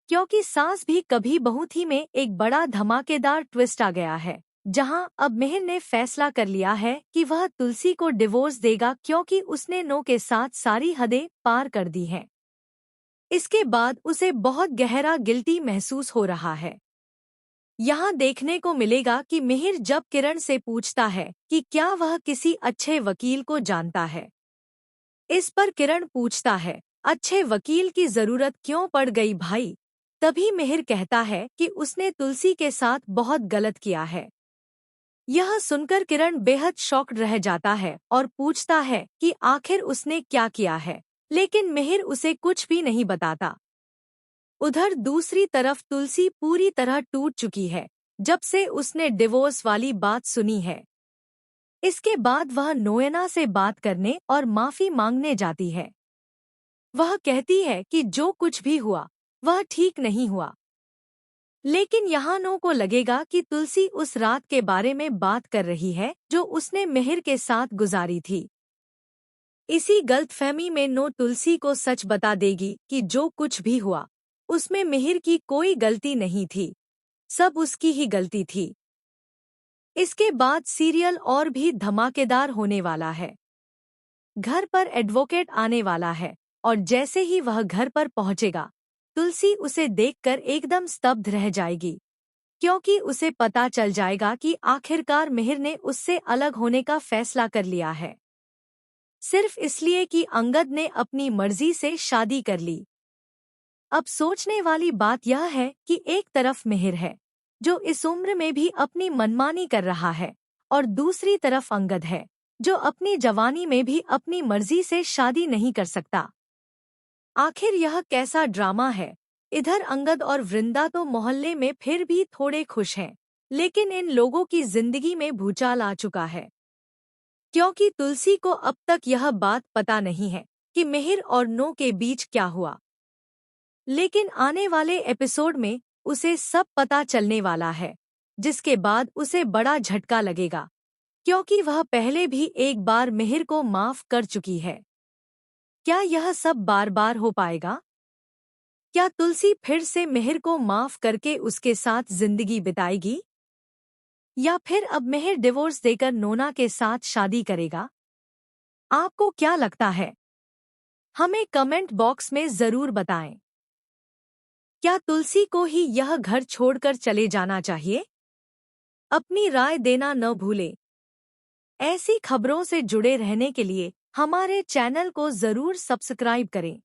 क्योंकि सास भी कभी बहू थी में एक बड़ा धमाकेदार ट्विस्ट आ गया है, जहां अब मिहिर ने फैसला कर लिया है कि वह तुलसी को डिवोर्स देगा क्योंकि उसने नो के साथ सारी हदें पार कर दी हैं। इसके बाद उसे बहुत गहरा गिल्टी महसूस हो रहा है। यहाँ देखने को मिलेगा कि मिहिर जब किरण से पूछता है कि क्या वह किसी अच्छे वकील को जानता है। इस पर किरण पूछता है, अच्छे वकील की जरूरत क्यों पड़ गई भाई? तभी मिहिर कहता है कि उसने तुलसी के साथ बहुत गलत किया है। यह सुनकर किरण बेहद शॉक्ड रह जाता है और पूछता है कि आखिर उसने क्या किया है, लेकिन मिहिर उसे कुछ भी नहीं बताता। उधर दूसरी तरफ तुलसी पूरी तरह टूट चुकी है जब से उसने डिवोर्स वाली बात सुनी है। इसके बाद वह नोएना से बात करने और माफी मांगने जाती है। वह कहती है कि जो कुछ भी हुआ वह ठीक नहीं हुआ, लेकिन यहाँ नो को लगेगा कि तुलसी उस रात के बारे में बात कर रही है जो उसने मिहिर के साथ गुजारी थी। इसी गलतफहमी में नो तुलसी को सच बता देगी कि जो कुछ भी हुआ उसमें मिहिर की कोई गलती नहीं थी, सब उसकी ही गलती थी। इसके बाद सीरियल और भी धमाकेदार होने वाला है। घर पर एडवोकेट आने वाला है और जैसे ही वह घर पर पहुंचेगा, तुलसी उसे देखकर एकदम स्तब्ध रह जाएगी, क्योंकि उसे पता चल जाएगा कि आखिरकार मिहिर ने उससे अलग होने का फैसला कर लिया है, सिर्फ इसलिए कि अंगद ने अपनी मर्जी से शादी कर ली। अब सोचने वाली बात यह है कि एक तरफ मिहिर है जो इस उम्र में भी अपनी मनमानी कर रहा है, और दूसरी तरफ अंगद है जो अपनी जवानी में भी अपनी मर्जी से शादी नहीं कर सकता। आखिर यह कैसा ड्रामा है? इधर अंगद और वृंदा तो मोहल्ले में फिर भी थोड़े खुश हैं, लेकिन इन लोगों की जिंदगी में भूचाल आ चुका है, क्योंकि तुलसी को अब तक यह बात पता नहीं है कि मिहिर और नो के बीच क्या हुआ। लेकिन आने वाले एपिसोड में उसे सब पता चलने वाला है, जिसके बाद उसे बड़ा झटका लगेगा, क्योंकि वह पहले भी एक बार मिहिर को माफ कर चुकी है। क्या यह सब बार बार हो पाएगा? क्या तुलसी फिर से मिहिर को माफ करके उसके साथ जिंदगी बिताएगी, या फिर अब मिहिर डिवोर्स देकर नोना के साथ शादी करेगा? आपको क्या लगता है? हमें कमेंट बॉक्स में जरूर बताएं। क्या तुलसी को ही यह घर छोड़कर चले जाना चाहिए? अपनी राय देना न भूलें। ऐसी खबरों से जुड़े रहने के लिए हमारे चैनल को जरूर सब्सक्राइब करें।